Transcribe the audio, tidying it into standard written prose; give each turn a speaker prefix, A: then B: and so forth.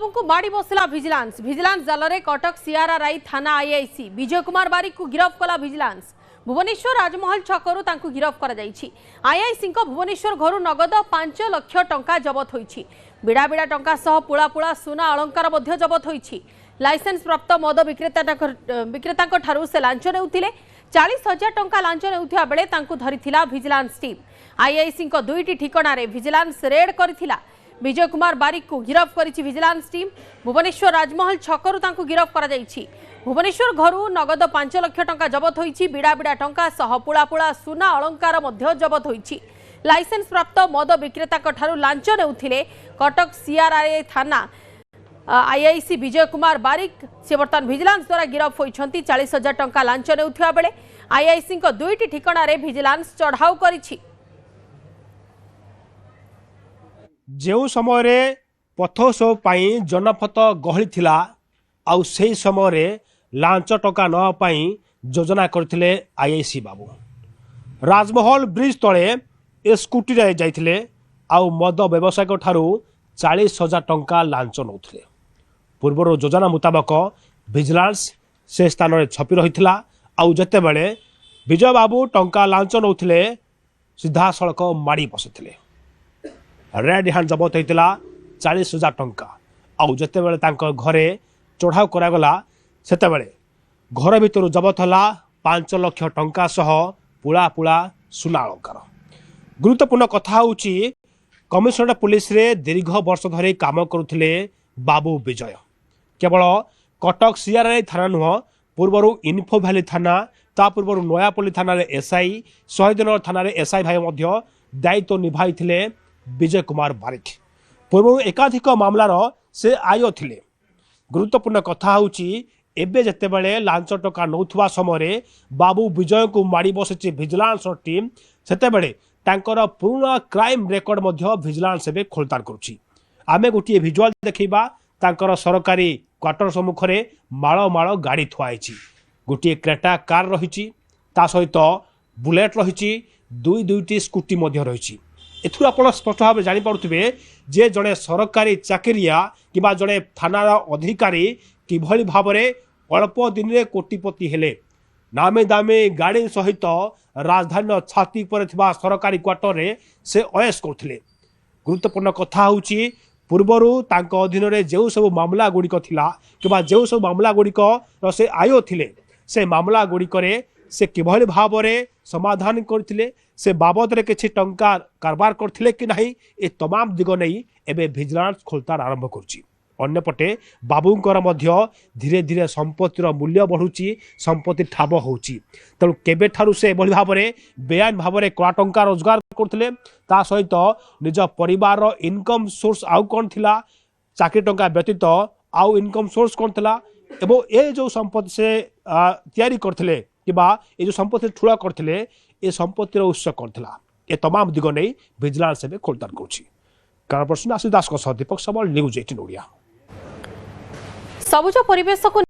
A: बाबू को माड़ी बसला विजिलेंस विजिलेंस जाल में कटक सीआरआरआई थाना आईआईसी विजय कुमार बारिक को गिरफ कला विजिलेंस भुवनेश्वर राजमहल छकरू तांकु गिरफ कर आईआईसी भुवनेश्वर घर नगद 5 लाख टंका जबत होईछि बिड़ा बिड़ा टंका सह पुला पुला सुना अलंकार मध्य जबत होईछि लाइसेंस प्राप्त मद विक्रेता ठारू से लांच नेउथिले 40,000 टंका लांच नेउथिया बेले तांकु धरिथिला विजिलेंस टीम आईआईसी दुईटी ठिकाना रे विजिलेंस रेड करिथिला विजय कुमार बारिक को गिरफ करिछि विजिलेंस टीम भुवनेश्वर राजमहल छकरू तांकु गिरफ करा जाइछि भुवनेश्वर घरू नगद 5 लाख टंका जबत होईछि बिड़ा बिड़ा टंका सह पुला पुला सुना अलंकार मध्य जबत होईछि लाइसेंस प्राप्त मद विक्रेता ठारू लांच नेउथिले कटक सीआरआरआई थाना आईआईसी विजय कुमार बारिक से बर्तमान विजिलेंस द्वारा गिरफ होइछंती 40,000 टंका लांच नेउथिया बेले आईआईसी दुईटी ठिकाना रे विजिलेंस चढ़ाऊ करिछि
B: जो समय पथोत्सव जनपथ गहली थिला आउ से समय लांच टका न पाई योजना करथिले आईआईसी बाबू राजमहल ब्रिज तले ए स्कूटी रे जाइथिले आउ मद व्यवसायिक ठारू 40,000 टंका लांच नौथिले पूर्वर योजना मुताबक विजिलेंस से स्थान में छपी रही आउ जते बेले विजय बाबू टंका लांच नौथिले सीधा सड़क माड़ी बसुथिले रेड हैंड जबत होता 40,000 टंका आउ जिते बड़े घरे चढ़ाऊ करागला सेते बेले घर भितर जबत है 5 लाख टंका सह पुला पुला सुना अलंकार गुरुत्वपूर्ण कथा होची कमिशनरेट पुलिस रे दीर्घ वर्ष धरी काम करुथिले बाबू विजय केवल कटक सीआरआरआई थाना नुह पूर्वर इन्फो भैली थाना ता पूर्वर नयापल्ली थाना एसआई शहीदनगर थाना एसआई भाई मध्य दायित्व निभाई विजय कुमार बारिक पूर्व एकाधिक मामलार से आय थिले गुरुत्वपूर्ण कथा होची एबे जते बेले लांच टका नौथुवा समय बाबू विजय को माड़ी बसिछि विजिलेंस टीम सेते बेले तांकर पूर्ण क्राइम रेकर्ड मध्य विजिलेंस एबे खोलतान करुछि आमे गोटे विजुअल देखिबा तांकर सरकारी क्वार्टर सम्मुख रे माळ माळ गाड़ी थुआइछि गोटे क्रेटा कार रहिछि ता सहित बुलेट रहिछि दुईटी स्कूटी मध्य रहिछि एथुर आपण स्पष्ट भाव जानीपे जे जड़े सरकारी चाकरिया कि जड़े थानार अधिकारी किभली भाव में अल्प दिन में कोटिपति हेले नामे दामे गाड़ी सहित राजधानी छाती पर सरकारी क्वार्टर रे से अयस करथिले गुरुत्वपूर्ण कथा होची पूर्वरु तांको अधीन रे जो सब मामला गुड़िक थिला कि जो सब मामला गुड़िक से आयो थिले से मामला गुड़िक से किभली भाव में समाधान करथिले से बाबद रे किछि टंका कारबार करथिले कि नहीं ए तमाम दिग नहीं एबे विजिलेंस खोलतार आरंभ करछि अन्यपटे बाबूंकर मध्य धीरे धीरे संपत्तिर मूल्य बढ़ुछि संपत्ति ठाब होछि तेणु केबे ठारू से एभली भाव में बेआईन भाव में कड़ा टंका रोजगार करथिले ता सहित निज परिवार इनकम सोर्स आउ कोन थिला चाकरी टंका व्यतीत आउ इनकम सोर्स कोन थिला एवं ए जो संपत्ति से तैयारी करथिले किबा ए जो संपत्ति ठुला करथिले ए संपत्तिर उत्स करथिला ए तमाम दिग नहीं विजिलेंस एबे खोलतान करुछि कारण प्रश्न आशु दास को दीपक सबल न्यूज 18 ओडिया
A: सबुज परिवेश को